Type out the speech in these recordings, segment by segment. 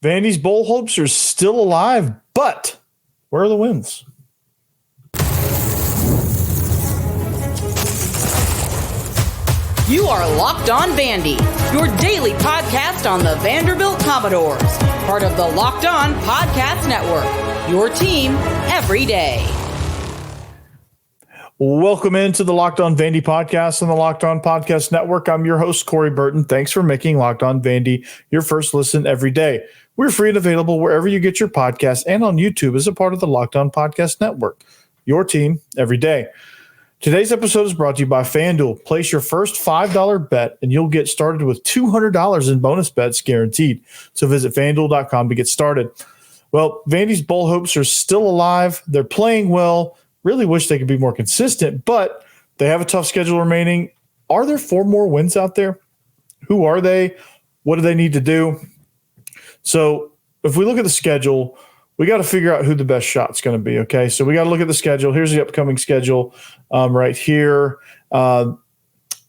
Vandy's bowl hopes are still alive, but where are the wins? You are Locked On Vandy, your daily podcast on the Vanderbilt Commodores, part of the Locked On Podcast Network, your team every day. Welcome into the Locked On Vandy podcast on the Locked On Podcast Network. I'm your host, Corey Burton. Thanks for making Locked On Vandy your first listen every day. We're free and available wherever you get your podcasts and on YouTube as a part of the Locked On Podcast Network, your team every day. Today's episode is brought to you by FanDuel. Place your first $5 bet and you'll get started with $200 in bonus bets guaranteed. So visit FanDuel.com to get started. Well, Vandy's bowl hopes are still alive. They're playing well. Really wish they could be more consistent, but they have a tough schedule remaining. Are there 4 more wins out there? Who are they? What do they need to do? So if we look at the schedule, we got to figure out who the best shot's going to be, okay? So we got to look at the schedule. Here's the upcoming schedule right here.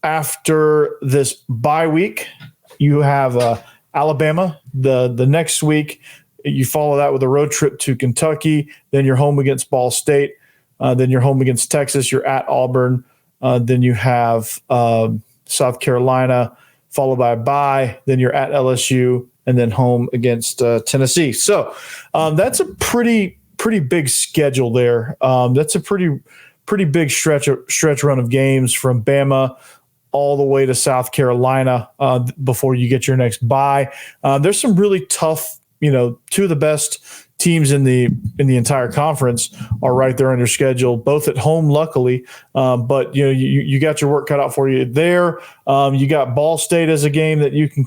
After this bye week, you have Alabama. The next week, you follow that with a road trip to Kentucky. Then you're home against Ball State. Then you're home against Texas. You're at Auburn. Then you have South Carolina, followed by a bye. Then you're at LSU, and then home against Tennessee. So that's a pretty big schedule there. That's a pretty big stretch run of games from Bama all the way to South Carolina before you get your next bye. There's some really tough, two of the best teams in the entire conference are right there on your schedule, both at home, luckily. But you got your work cut out for you there. You got Ball State as a game that you can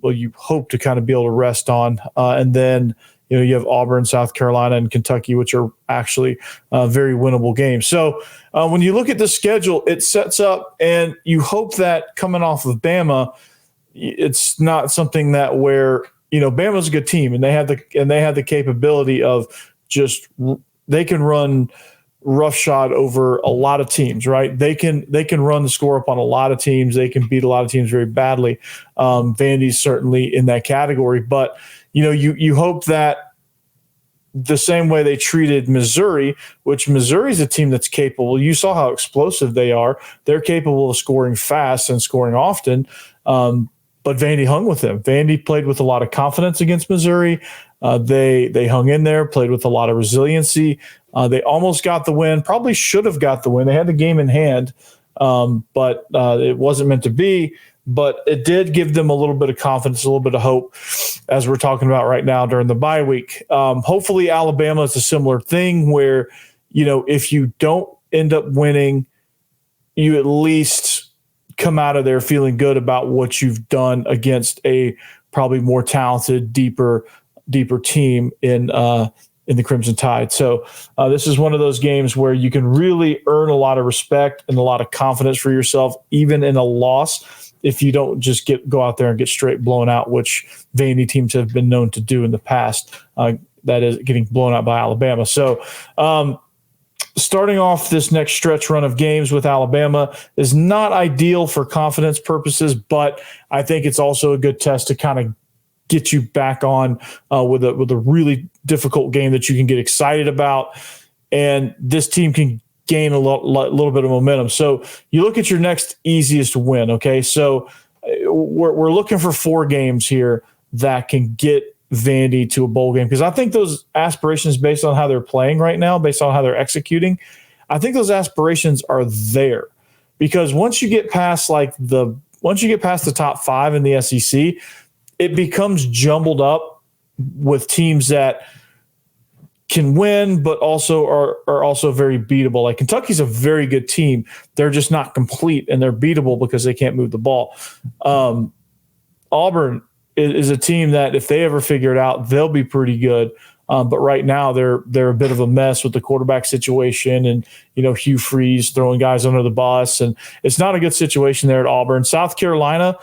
you hope to kind of be able to rest on. And then, you have Auburn, South Carolina, and Kentucky, which are actually very winnable games. So when you look at the schedule, it sets up, and you hope that coming off of Bama, it's not something that where, Bama's a good team, and they have the capability of they can run roughshod over a lot of teams, right? They can run the score up on a lot of teams. They can beat a lot of teams very badly. Vandy's certainly in that category, but you hope that the same way they treated Missouri, which Missouri's a team that's capable. You saw how explosive they are. They're capable of scoring fast and scoring often. But Vandy hung with them. Vandy played with a lot of confidence against Missouri. They hung in there, played with a lot of resiliency. They almost got the win, probably should have got the win. They had the game in hand, but it wasn't meant to be. But it did give them a little bit of confidence, a little bit of hope, as we're talking about right now during the bye week. Hopefully Alabama is a similar thing where, if you don't end up winning, you at least come out of there feeling good about what you've done against a probably more talented, deeper team in the Crimson Tide. So this is one of those games where you can really earn a lot of respect and a lot of confidence for yourself, even in a loss, if you don't just go out there and get straight blown out, which Vandy teams have been known to do in the past. That is getting blown out by Alabama. So starting off this next stretch run of games with Alabama is not ideal for confidence purposes, but I think it's also a good test to kind of get you back on with a really difficult game that you can get excited about, and this team can gain a little bit of momentum. So you look at your next easiest win, okay? So we're looking for 4 games here that can get Vandy to a bowl game, because I think those aspirations, based on how they're playing right now, based on how they're executing, I think those aspirations are there. Because once you get past the top 5 in the SEC, it becomes jumbled up with teams that can win, but also are also very beatable. Like Kentucky's a very good team. They're just not complete, and they're beatable because they can't move the ball. Auburn is a team that if they ever figure it out, they'll be pretty good. But right now they're a bit of a mess with the quarterback situation, and Hugh Freeze throwing guys under the bus, and it's not a good situation there at Auburn. South Carolina,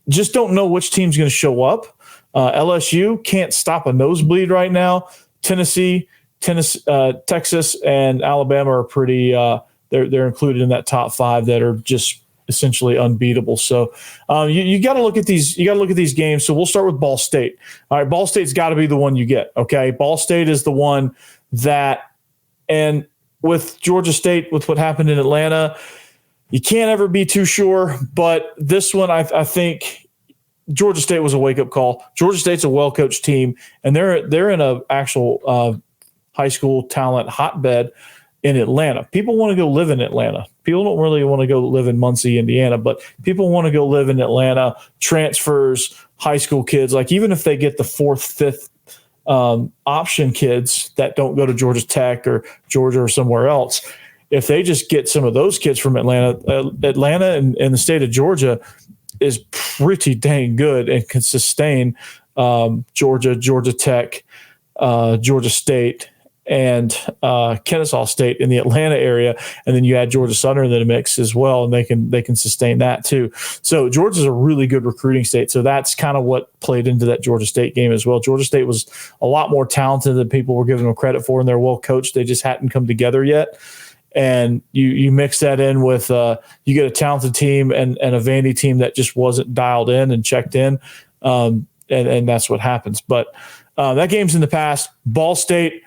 just don't know which team's going to show up. LSU can't stop a nosebleed right now. Tennessee, Texas, and Alabama are pretty. They're included in that top 5 that are just essentially unbeatable. So you got to look at these. You got to look at these games. So we'll start with Ball State. All right, Ball State's got to be the one you get. Okay, Ball State is the one that, and with Georgia State, with what happened in Atlanta, you can't ever be too sure. But this one, I think Georgia State was a wake up call. Georgia State's a well coached team, and they're in a actual high school talent hotbed in Atlanta. People want to go live in Atlanta. People don't really want to go live in Muncie, Indiana, but people want to go live in Atlanta. Transfers, high school kids, like even if they get the fourth, fifth option kids that don't go to Georgia Tech or Georgia or somewhere else, if they just get some of those kids from Atlanta and the state of Georgia is pretty dang good and can sustain Georgia Tech, Georgia State, and Kennesaw State in the Atlanta area, and then you add Georgia Southern in the mix as well, and they can sustain that too. So Georgia's a really good recruiting state. So that's kind of what played into that Georgia State game as well. Georgia State was a lot more talented than people were giving them credit for, and they're well coached. They just hadn't come together yet. And you mix that in with you get a talented team and a Vandy team that just wasn't dialed in and checked in, and that's what happens. But that game's in the past. Ball State,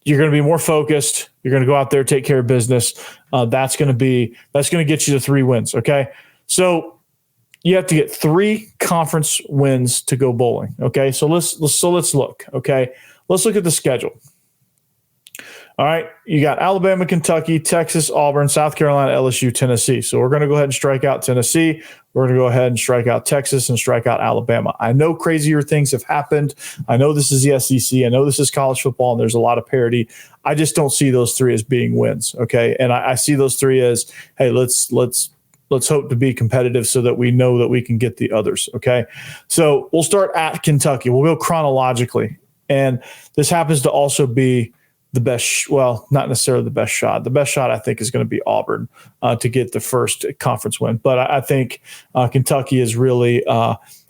you're going to be more focused. You're going to go out there, take care of business. That's going to get you to 3 wins. Okay, so you have to get 3 conference wins to go bowling. Okay, so let's look. Okay, let's look at the schedule. All right, you got Alabama, Kentucky, Texas, Auburn, South Carolina, LSU, Tennessee. So we're going to go ahead and strike out Tennessee. We're going to go ahead and strike out Texas and strike out Alabama. I know crazier things have happened. I know this is the SEC. I know this is college football, and there's a lot of parity. I just don't see those 3 as being wins, okay? And I see those 3 as, hey, let's hope to be competitive so that we know that we can get the others, okay? So we'll start at Kentucky. We'll go chronologically. And this happens to also be the best, well, not necessarily the best shot. The best shot, I think, is going to be Auburn to get the first conference win. But I think Kentucky is really,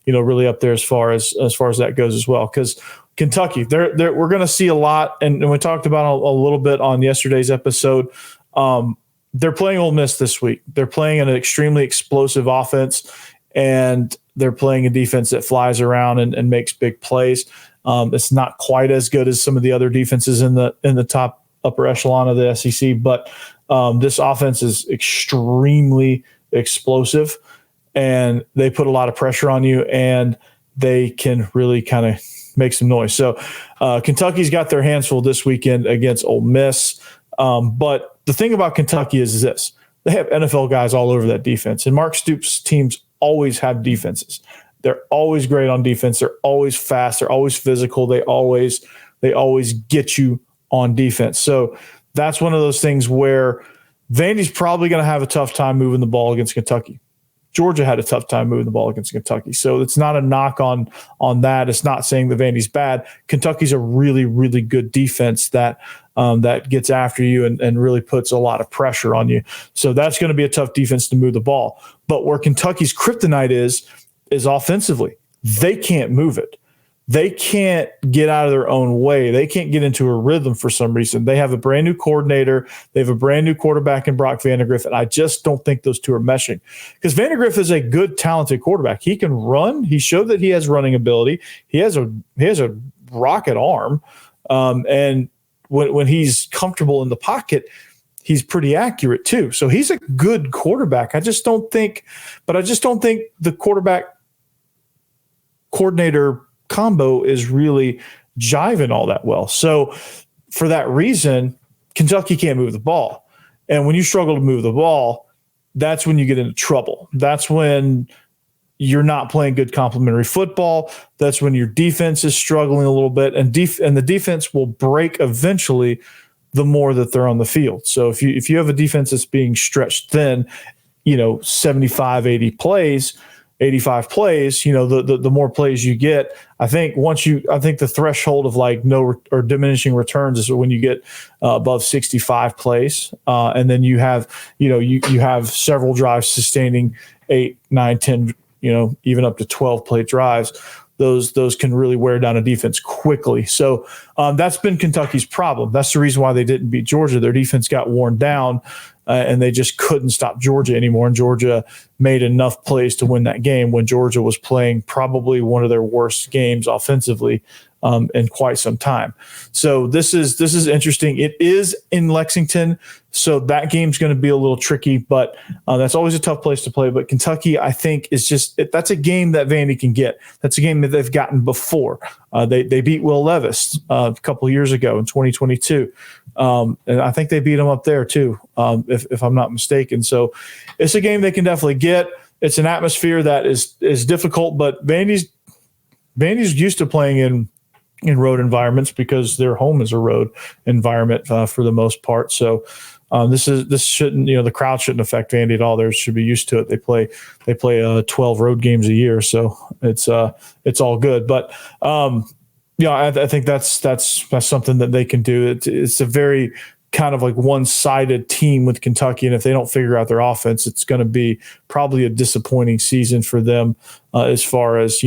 really up there as far as that goes as well. Because Kentucky, we're going to see a lot, and we talked about a little bit on yesterday's episode. They're playing Ole Miss this week. They're playing an extremely explosive offense, and they're playing a defense that flies around and makes big plays. It's not quite as good as some of the other defenses in the top upper echelon of the SEC, but this offense is extremely explosive, and they put a lot of pressure on you, and they can really kind of make some noise. So Kentucky's got their hands full this weekend against Ole Miss. But the thing about Kentucky is this: they have NFL guys all over that defense, and Mark Stoops' teams always have defenses. They're always great on defense. They're always fast. They're always physical. They always get you on defense. So that's one of those things where Vandy's probably going to have a tough time moving the ball against Kentucky. Georgia had a tough time moving the ball against Kentucky. So it's not a knock on that. It's not saying that Vandy's bad. Kentucky's a really, really good defense that gets after you and really puts a lot of pressure on you. So that's going to be a tough defense to move the ball. But where Kentucky's kryptonite is offensively. They can't move it. They can't get out of their own way. They can't get into a rhythm for some reason. They have a brand new coordinator. They have a brand new quarterback in Brock Vandagriff, and I just don't think those two are meshing. Because Vandagriff is a good, talented quarterback. He can run. He showed that he has running ability. He has a rocket arm, and when he's comfortable in the pocket, he's pretty accurate too. So he's a good quarterback. I just don't think the quarterback coordinator combo is really jiving all that well. So for that reason, Kentucky can't move the ball. And when you struggle to move the ball, that's when you get into trouble. That's when you're not playing good complementary football. That's when your defense is struggling a little bit, and the defense will break eventually the more that they're on the field. So if you have a defense that's being stretched thin, 75, 80 plays, 85 plays, the more plays you get. I think the threshold of like no or diminishing returns is when you get above 65 plays, and then you have you have several drives sustaining 8, 9, 10, even up to 12 play drives. Those can really wear down a defense quickly. So that's been Kentucky's problem. That's the reason why they didn't beat Georgia. Their defense got worn down, and they just couldn't stop Georgia anymore. And Georgia made enough plays to win that game when Georgia was playing probably one of their worst games offensively in quite some time. So this is interesting. It is in Lexington, so that game's going to be a little tricky, but that's always a tough place to play. But Kentucky, I think, is that's a game that Vandy can get. That's a game that they've gotten before. They beat Will Levis a couple of years ago in 2022. And I think they beat them up there too, if I'm not mistaken. So it's a game they can definitely get. It's an atmosphere that is difficult, but Vandy's used to playing in road environments because their home is a road environment for the most part. So this shouldn't, the crowd shouldn't affect Vandy at all. They should be used to it. They play 12 road games a year, so it's all good. But I think that's something that they can do. It's a very kind of like one-sided team with Kentucky, and if they don't figure out their offense, it's going to be probably a disappointing season for them as far as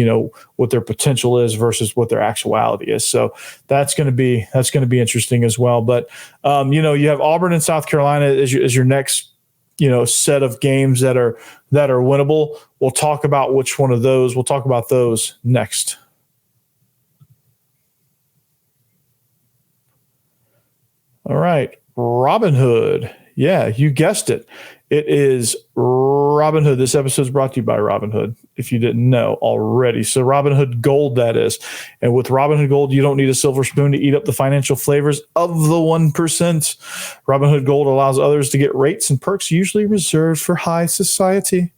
what their potential is versus what their actuality is. So that's going to be interesting as well. But you have Auburn and South Carolina as your next set of games that are winnable. We'll talk about which one of those. We'll talk about those next. All right, Robinhood. Yeah, you guessed it. It is Robinhood. This episode is brought to you by Robinhood, if you didn't know already. So Robinhood Gold, that is. And with Robinhood Gold, you don't need a silver spoon to eat up the financial flavors of the 1%. Robinhood Gold allows others to get rates and perks usually reserved for high society.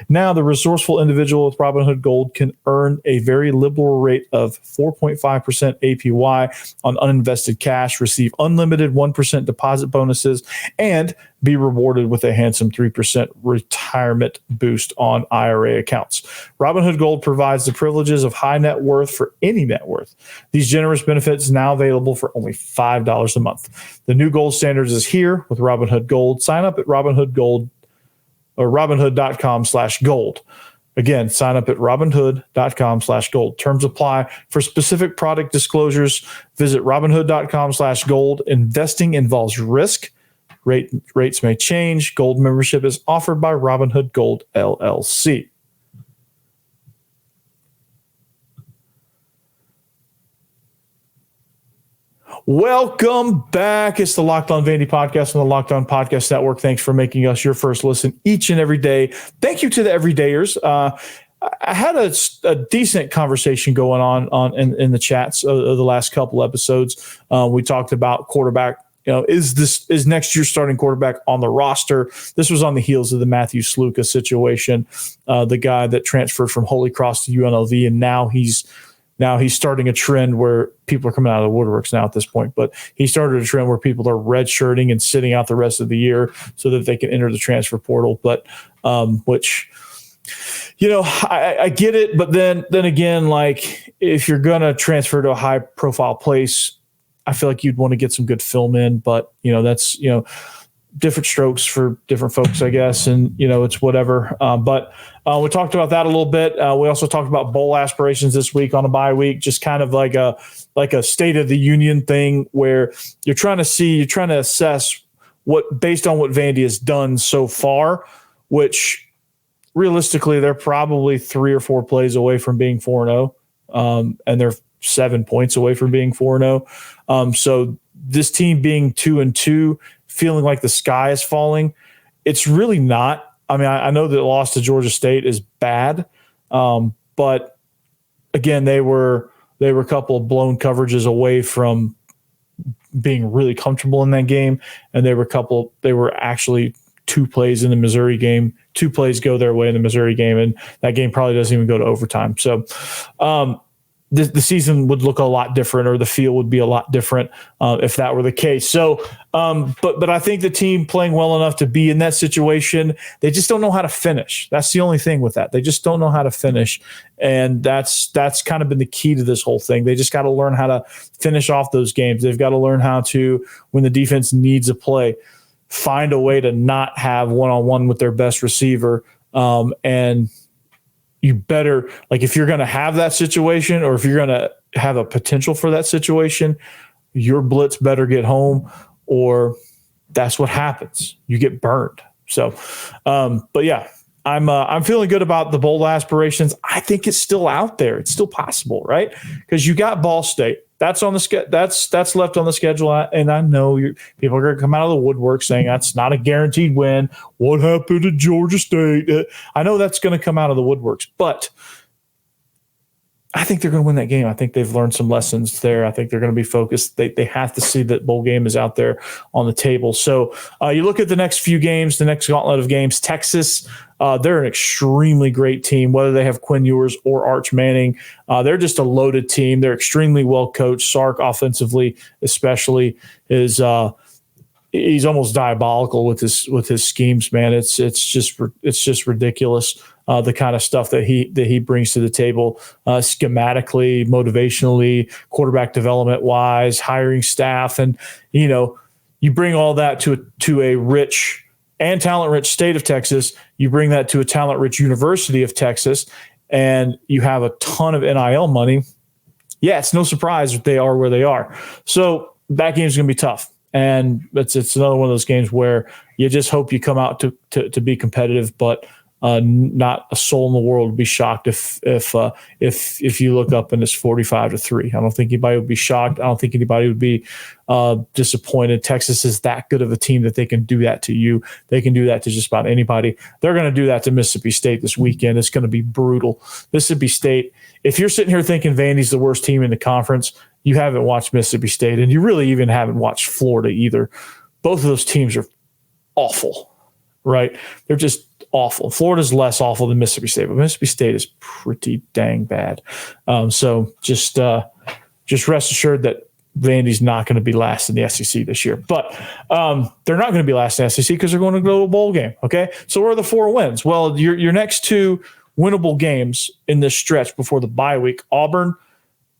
Now, the resourceful individual with Robinhood Gold can earn a very liberal rate of 4.5% APY on uninvested cash, receive unlimited 1% deposit bonuses, and be rewarded with a handsome 3% retirement boost on IRA accounts. Robinhood Gold provides the privileges of high net worth for any net worth. These generous benefits now available for only $5 a month. The new gold standards is here with Robinhood Gold. Sign up at Robinhood Gold or Robinhood.com/gold. Again, sign up at Robinhood.com/gold. Terms apply. For specific product disclosures, visit Robinhood.com/gold. Investing involves risk. Rates may change. Gold membership is offered by Robinhood Gold, LLC. Welcome back. It's the Locked On Vandy podcast on the Locked On Podcast Network. Thanks for making us your first listen each and every day. Thank you to the everydayers. I had a decent conversation going on in the chats of the last couple episodes. We talked about quarterback. Is next year's starting quarterback on the roster? This was on the heels of the Matthew Sluka situation, the guy that transferred from Holy Cross to UNLV, and now he's starting a trend where people are coming out of the woodworks now at this point, but he started a trend where people are redshirting and sitting out the rest of the year so that they can enter the transfer portal. But which, I get it. But then again, like if you're going to transfer to a high profile place, I feel like you'd want to get some good film in, but that's, different strokes for different folks, I guess. And, it's whatever. But we talked about that a little bit. We also talked about bowl aspirations this week on a bye week, just kind of like a state of the union thing where you're trying to assess based on what Vandy has done so far, which realistically, they're probably 3 or 4 plays away from being 4-0. And they're 7 points away from being 4-0. So this team being 2-2, feeling like the sky is falling, it's really not. I mean, I know that loss to Georgia State is bad, but again, they were a couple of blown coverages away from being really comfortable in that game, and they were actually 2 plays in the Missouri game. 2 plays go their way in the Missouri game, and that game probably doesn't even go to overtime. So, the season would look a lot different, or the feel would be a lot different if that were the case. So, but I think the team playing well enough to be in that situation, they just don't know how to finish. That's the only thing with that. They just don't know how to finish. And that's kind of been the key to this whole thing. They just got to learn how to finish off those games. They've got to learn how to, when the defense needs a play, find a way to not have one-on-one with their best receiver. And you better, like, if you're going to have that situation, or if you're going to have a potential for that situation, your blitz better get home, or that's what happens. You get burned. So, but yeah, I'm feeling good about the bowl aspirations. I think it's still out there. It's still possible, right? Because you got Ball State. That's on the that's left on the schedule, and I know people are going to come out of the woodwork saying that's not a guaranteed win. What happened to Georgia State? I know that's going to come out of the woodworks, but I think they're going to win that game. I think they've learned some lessons there. I think they're going to be focused. They have to see that bowl game is out there on the table. So you look at the next few games, the next gauntlet of games. Texas, they're an extremely great team, whether they have Quinn Ewers or Arch Manning. They're just a loaded team. They're extremely well coached. Sark offensively, especially, is he's almost diabolical with his schemes. Man, it's just ridiculous. The kind of stuff that he brings to the table, schematically, motivationally, quarterback development wise, hiring staff, and you bring all that to a rich and talent-rich state of Texas. You bring that to a talent-rich University of Texas, and you have a ton of NIL money. Yeah, it's no surprise that they are where they are. So that game's going to be tough. And it's another one of those games where you just hope you come out to be competitive, but not a soul in the world would be shocked if you look up and it's 45-3. I don't think anybody would be shocked. I don't think anybody would be disappointed. Texas is that good of a team that they can do that to you. They can do that to just about anybody. They're going to do that to Mississippi State this weekend. It's going to be brutal. Mississippi State, if you're sitting here thinking Vandy's the worst team in the conference, you haven't watched Mississippi State, and you really even haven't watched Florida either. Both of those teams are awful, right? They're just awful. Florida's less awful than Mississippi State, but Mississippi State is pretty dang bad. So just rest assured that Vandy's not going to be last in the SEC this year. But they're not going to be last in the SEC because they're going to go to a bowl game, okay? So where are the 4 wins? Well, your next 2 winnable games in this stretch before the bye week, Auburn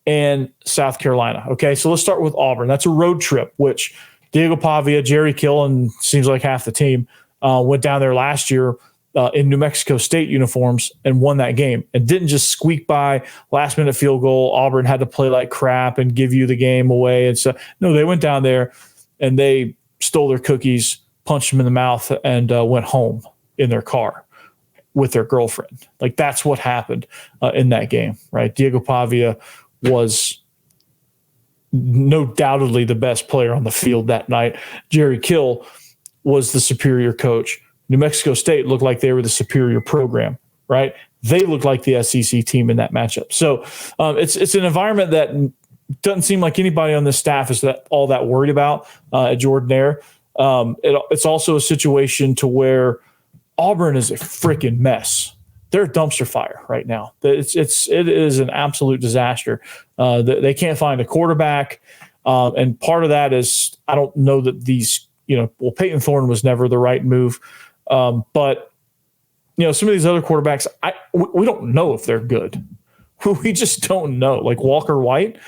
and South Carolina. Okay, so let's start with Auburn. That's a road trip, which Diego Pavia, Jerry Kill, and seems like half the team went down there last year in New Mexico State uniforms and won that game and didn't just squeak by last-minute field goal. Auburn had to play like crap and give you the game away. And so, no, they went down there and they stole their cookies, punched them in the mouth, and went home in their car with their girlfriend. Like, that's what happened in that game, right? Diego Pavia was no doubtedly the best player on the field that night. Jerry Kill was the superior coach. New Mexico State looked like they were the superior program, right? They looked like the SEC team in that matchup. So it's an environment that doesn't seem like anybody on this staff is all that worried about at Jordan-Hare. It's also a situation to where Auburn is a freaking mess. They're a dumpster fire right now. It is an absolute disaster. They can't find a quarterback, and part of that is I don't know that these. Peyton Thorne was never the right move, but some of these other quarterbacks, we don't know if they're good. We just don't know. Like Walker White,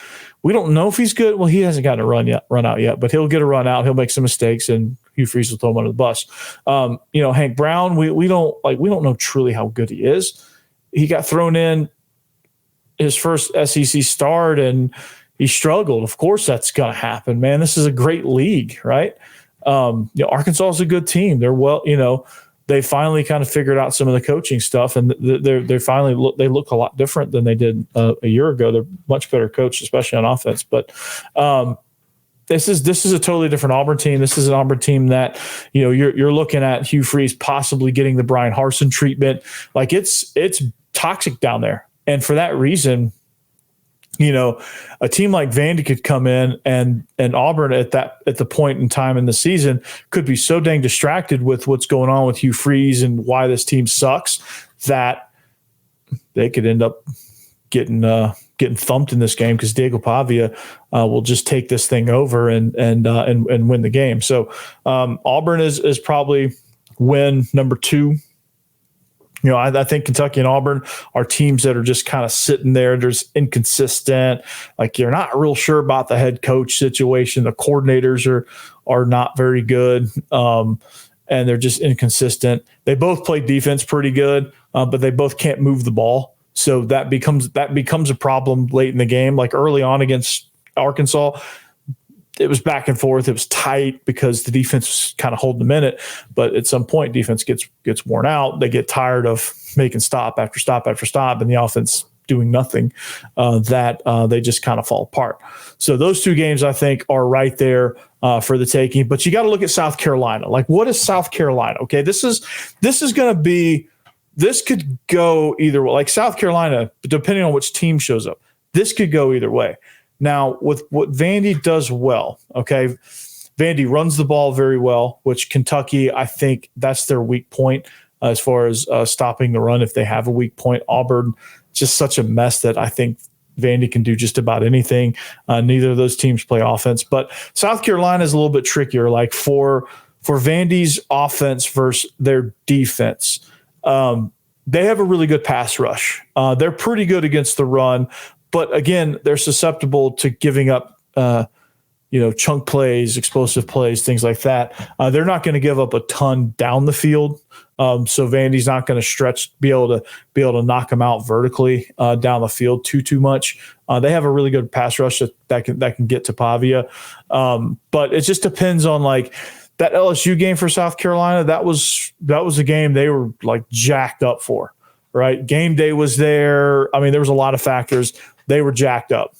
we don't know if he's good. Well, he hasn't gotten a run out yet, but he'll get a run out. He'll make some mistakes, and Hugh Freeze will throw him under the bus. Hank Brown, we don't know truly how good he is. He got thrown in his first SEC start, and he struggled. Of course, that's going to happen, man. This is a great league, right? Arkansas is a good team. They're they finally kind of figured out some of the coaching stuff, and they finally look a lot different than they did a year ago. They're much better coached, especially on offense. But this is a totally different Auburn team. This is an Auburn team that you're looking at Hugh Freeze possibly getting the Brian Harsin treatment. Like it's toxic down there, and for that reason, a team like Vandy could come in and Auburn at the point in time in the season could be so dang distracted with what's going on with Hugh Freeze and why this team sucks that they could end up getting thumped in this game because Diego Pavia will just take this thing over and win the game. So Auburn is probably win number 2. I think Kentucky and Auburn are teams that are just kind of sitting there. They're just inconsistent. Like you're not real sure about the head coach situation. The coordinators are not very good, and they're just inconsistent. They both play defense pretty good, but they both can't move the ball. So that becomes a problem late in the game. Like early on against Arkansas, it was back and forth. It was tight because the defense was kind of holding them in it. But at some point, defense gets worn out. They get tired of making stop after stop after stop, and the offense doing nothing. They just kind of fall apart. So those two games, I think, are right there for the taking. But you got to look at South Carolina. Like, what is South Carolina? Okay, this is going to be. This could go either way. Like South Carolina, depending on which team shows up, this could go either way. Now, with what Vandy does well, okay, Vandy runs the ball very well, which Kentucky, I think that's their weak point as far as stopping the run if they have a weak point. Auburn, just such a mess that I think Vandy can do just about anything. Neither of those teams play offense. But South Carolina is a little bit trickier. Like for Vandy's offense versus their defense, they have a really good pass rush. They're pretty good against the run, but again, they're susceptible to giving up, chunk plays, explosive plays, things like that. They're not going to give up a ton down the field, so Vandy's not going to be able to knock them out vertically down the field too much. They have a really good pass rush that can get to Pavia, but it just depends on like. That LSU game for South Carolina, that was a game they were like jacked up for, right? Game day was there. I mean, there was a lot of factors. They were jacked up.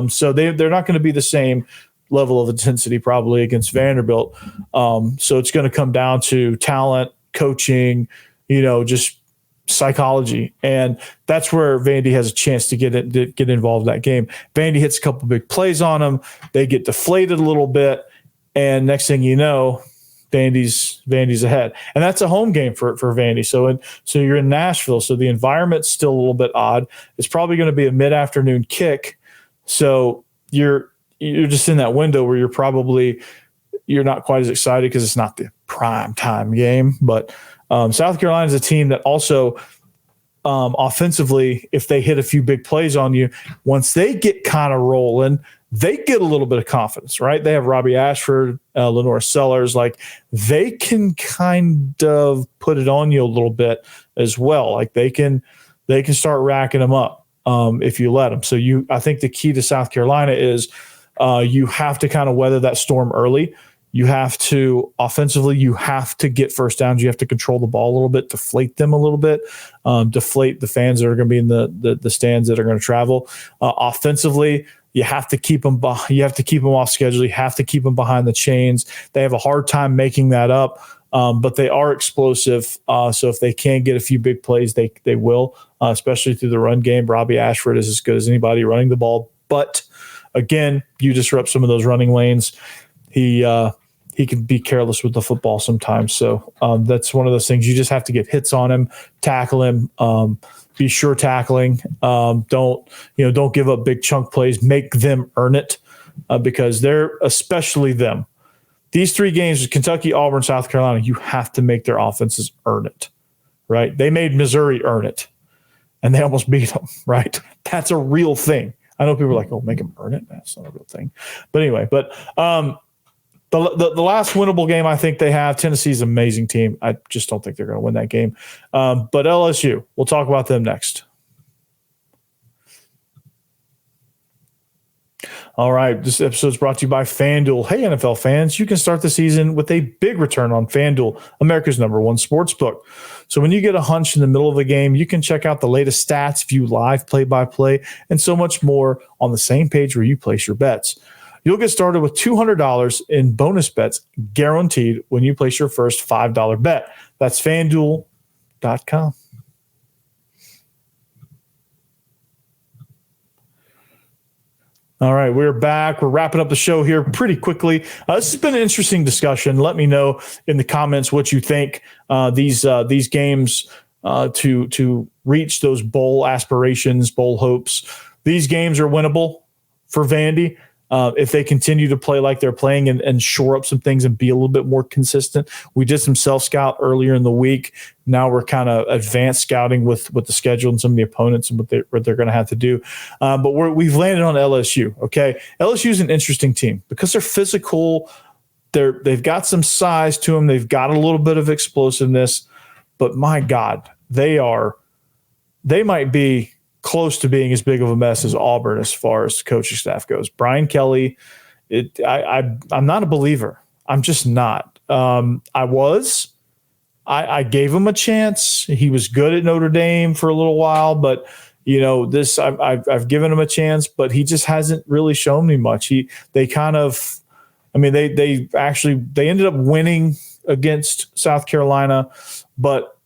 So they're not going to be the same level of intensity probably against Vanderbilt. So it's going to come down to talent, coaching, just psychology. And that's where Vandy has a chance to get involved in that game. Vandy hits a couple big plays on them. They get deflated a little bit. And next thing you know, Vandy's ahead, and that's a home game for Vandy. So you're in Nashville, so the environment's still a little bit odd. It's probably going to be a mid-afternoon kick, so you're just in that window where you're not quite as excited because it's not the prime time game. But South Carolina is a team that also offensively, if they hit a few big plays on you, once they get kind of rolling, they get a little bit of confidence, right? They have Robbie Ashford, Lenore Sellers. Like they can kind of put it on you a little bit as well. Like they can start racking them up if you let them. So I think the key to South Carolina is you have to kind of weather that storm early. You have to offensively, you have to get first downs. You have to control the ball a little bit, deflate them a little bit, deflate the fans that are going to be in the stands that are going to travel. Offensively, you have to keep them. You have to keep them off schedule. You have to keep them behind the chains. They have a hard time making that up, but they are explosive. So if they can get a few big plays, they will, especially through the run game. Robbie Ashford is as good as anybody running the ball. But again, you disrupt some of those running lanes. He can be careless with the football sometimes. So that's one of those things. You just have to get hits on him, tackle him. Be sure tackling. Don't give up big chunk plays. Make them earn it because they're especially them. These three games: Kentucky, Auburn, South Carolina. You have to make their offenses earn it, right? They made Missouri earn it, and they almost beat them, right? That's a real thing. I know people are like, "Oh, make them earn it." That's not a real thing. But anyway, The last winnable game I think they have, Tennessee's an amazing team. I just don't think they're going to win that game. But LSU, we'll talk about them next. All right, this episode is brought to you by FanDuel. Hey, NFL fans, you can start the season with a big return on FanDuel, America's #1 sportsbook. So when you get a hunch in the middle of a game, you can check out the latest stats, view live play-by-play, and so much more on the same page where you place your bets. You'll get started with $200 in bonus bets guaranteed when you place your first $5 bet. That's FanDuel.com. All right, we're back. We're wrapping up the show here pretty quickly. This has been an interesting discussion. Let me know in the comments what you think these games to reach those bowl aspirations, bowl hopes. These games are winnable for Vandy. If they continue to play like they're playing and shore up some things and be a little bit more consistent. We did some self-scout earlier in the week. Now we're kind of advanced scouting with the schedule and some of the opponents and what they're going to have to do. But we've landed on LSU, okay? LSU is an interesting team because they're physical. They've got some size to them. They've got a little bit of explosiveness. But, my God, they might be close to being as big of a mess as Auburn as far as the coaching staff goes. Brian Kelly I'm not a believer. I'm just not. I gave him a chance. He was good at Notre Dame for a little while, but I've given him a chance, but he just hasn't really shown me much. They ended up winning against South Carolina, but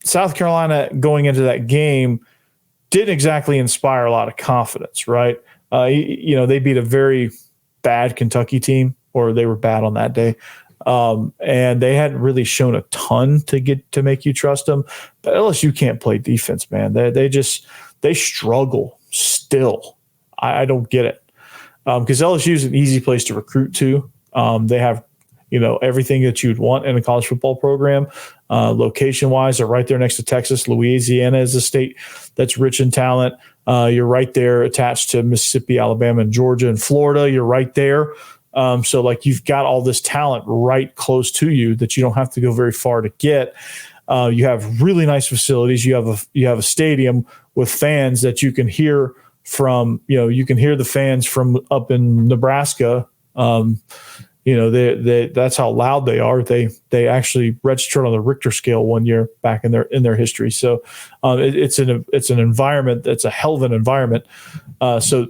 South Carolina going into that game didn't exactly inspire a lot of confidence, right? They beat a very bad Kentucky team, or they were bad on that day. And they hadn't really shown a ton to make you trust them. But LSU can't play defense, man. They struggle still. I don't get it. Because LSU is an easy place to recruit to. They have, everything that you'd want in a college football program. Location-wise, they're right there next to Texas. Louisiana is a state that's rich in talent. You're right there attached to Mississippi, Alabama, and Georgia, and Florida. You're right there. So you've got all this talent right close to you that you don't have to go very far to get. You have really nice facilities. You have a stadium with fans that you can hear from. You can hear the fans from up in Nebraska. That's how loud they are. They actually registered on the Richter scale one year back in their history. So it's an environment that's a hell of an environment. So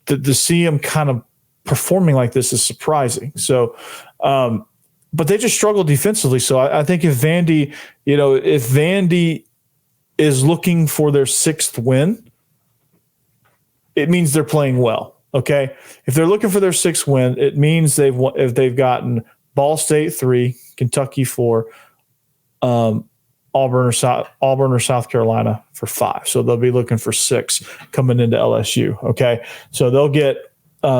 to see them kind of performing like this is surprising. So, but they just struggle defensively. So I think if Vandy is looking for their sixth win, it means they're playing well. Okay. If they're looking for their sixth win, it means they've gotten Ball State 3, Kentucky 4, Auburn or South Carolina for 5. So they'll be looking for 6 coming into LSU. Okay. So they'll get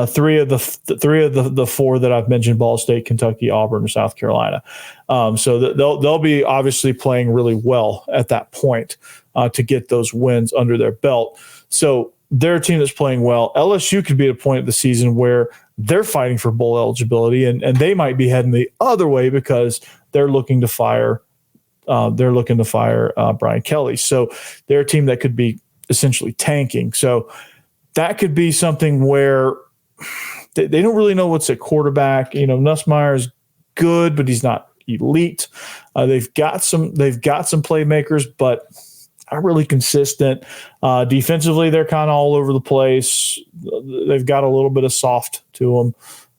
three of the 4 that I've mentioned: Ball State, Kentucky, Auburn, or South Carolina. So they'll be obviously playing really well at that point to get those wins under their belt. So they're a team that's playing well. LSU could be at a point of the season where they're fighting for bowl eligibility, and they might be heading the other way because they're looking to fire Brian Kelly. So they're a team that could be essentially tanking. So that could be something where they don't really know what's at quarterback. Nussmeier is good, but he's not elite. They've got some playmakers, but not really consistent. Defensively, they're kind of all over the place. They've got a little bit of soft to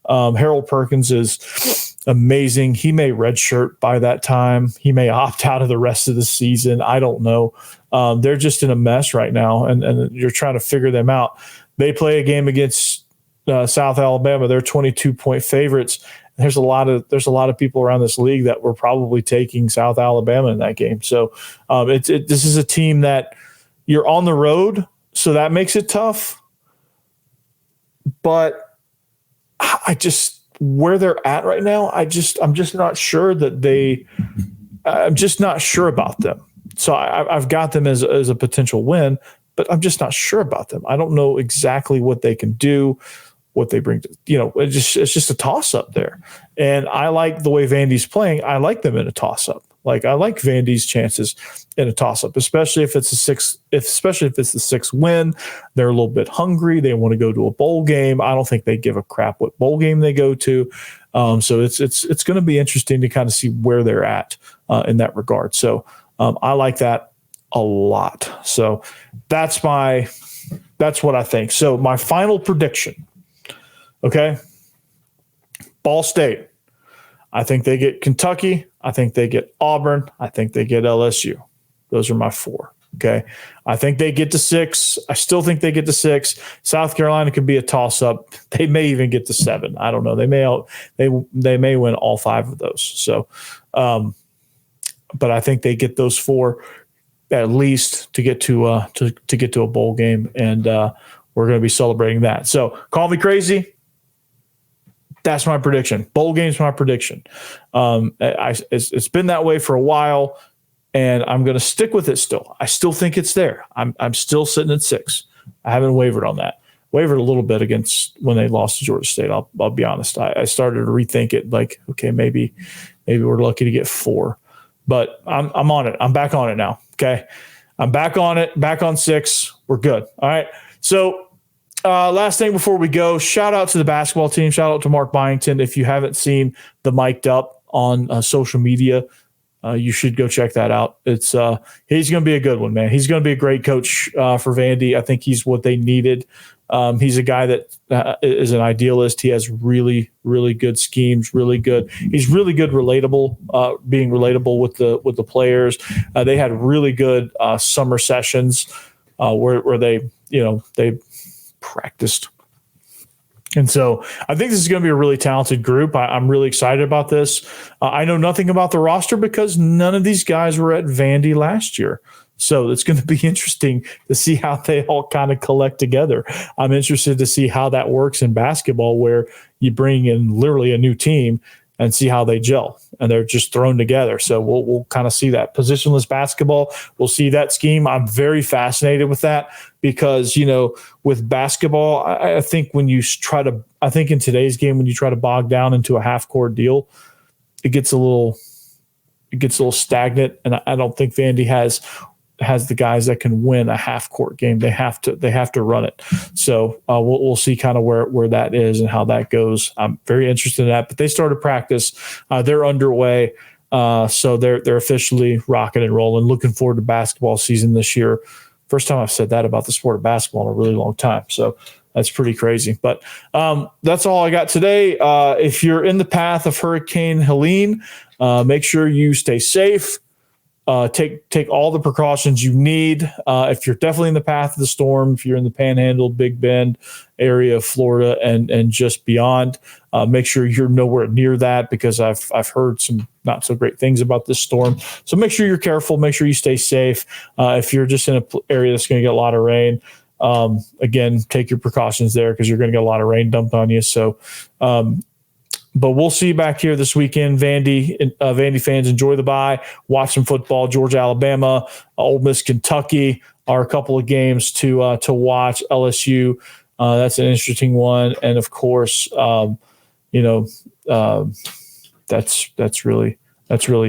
them. Harold Perkins is amazing. He may redshirt by that time. He may opt out of the rest of the season. I don't know. They're just in a mess right now, and you're trying to figure them out. They play a game against South Alabama. They're 22-point favorites. There's a lot of people around this league that were probably taking South Alabama in that game. So this is a team that you're on the road, so that makes it tough. But where they're at right now, I'm just not sure that I'm just not sure about them. So I've got them as a potential win, but I'm just not sure about them. I don't know exactly what they can do, what they bring to, it's just a toss up there. And I like the way Vandy's playing. I like them in a toss up. I like Vandy's chances in a toss up, especially if it's the sixth win. They're a little bit hungry. They want to go to a bowl game. I don't think they give a crap what bowl game they go to. So it's going to be interesting to kind of see where they're at in that regard. So I like that a lot. So that's what I think. So my final prediction. Okay. Ball State. I think they get Kentucky. I think they get Auburn. I think they get LSU. Those are my 4. Okay. I think they get to 6. I still think they get to 6. South Carolina could be a toss up. They may even get to 7. I don't know. They may win all 5 of those. So, but I think they get those 4 at least to get to a bowl game. And, we're going to be celebrating that. So call me crazy. That's my prediction. Bowl game's my prediction. It's been that way for a while, and I'm going to stick with it still. I still think it's there. I'm still sitting at 6. I haven't wavered on that. Wavered a little bit against when they lost to Georgia State. I'll be honest. I started to rethink it. Okay, maybe we're lucky to get 4, but I'm on it. I'm back on it now. Okay, I'm back on it. Back on 6. We're good. All right. So Last thing before we go, shout out to the basketball team. Shout out to Mark Byington. If you haven't seen the Mic'd Up on social media, you should go check that out. It's he's going to be a good one, man. He's going to be a great coach for Vandy. I think he's what they needed. He's a guy that is an idealist. He has really, really good schemes. Really good. He's really good, relatable, being relatable with the players. They had really good summer sessions where they practiced. And so I think this is going to be a really talented group. I'm really excited about this. I know nothing about the roster because none of these guys were at Vandy last year. So it's going to be interesting to see how they all kind of collect together. I'm interested to see how that works in basketball, where you bring in literally a new team and see how they gel, and they're just thrown together. So we'll kind of see that positionless basketball. We'll see that scheme. I'm very fascinated with that because, with basketball, I think in today's game, when you try to bog down into a half court deal, it gets a little stagnant. And I don't think Vandy has the guys that can win a half court game. They have to run it. So we'll see kind of where that is and how that goes. I'm very interested in that, but they started practice. They're underway. So they're officially rocking and rolling. Looking forward to basketball season this year. First time I've said that about the sport of basketball in a really long time. So that's pretty crazy, but that's all I got today. If you're in the path of Hurricane Helene, make sure you stay safe. Take all the precautions you need. If you're definitely in the path of the storm, if you're in the Panhandle, Big Bend area of Florida and just beyond, make sure you're nowhere near that because I've heard some not so great things about this storm. So make sure you're careful. Make sure you stay safe. If you're just in an area that's going to get a lot of rain, again, take your precautions there because you're going to get a lot of rain dumped on you. So, but we'll see you back here this weekend. Vandy fans, enjoy the bye. Watch some football. Georgia, Alabama, Ole Miss, Kentucky are a couple of games to watch. LSU, that's an interesting one. And of course, that's really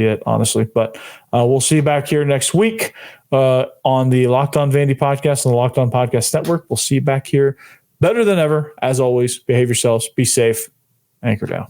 it, honestly. But we'll see you back here next week on the Locked On Vandy podcast and the Locked On Podcast Network. We'll see you back here better than ever. As always, behave yourselves. Be safe. Anchor down.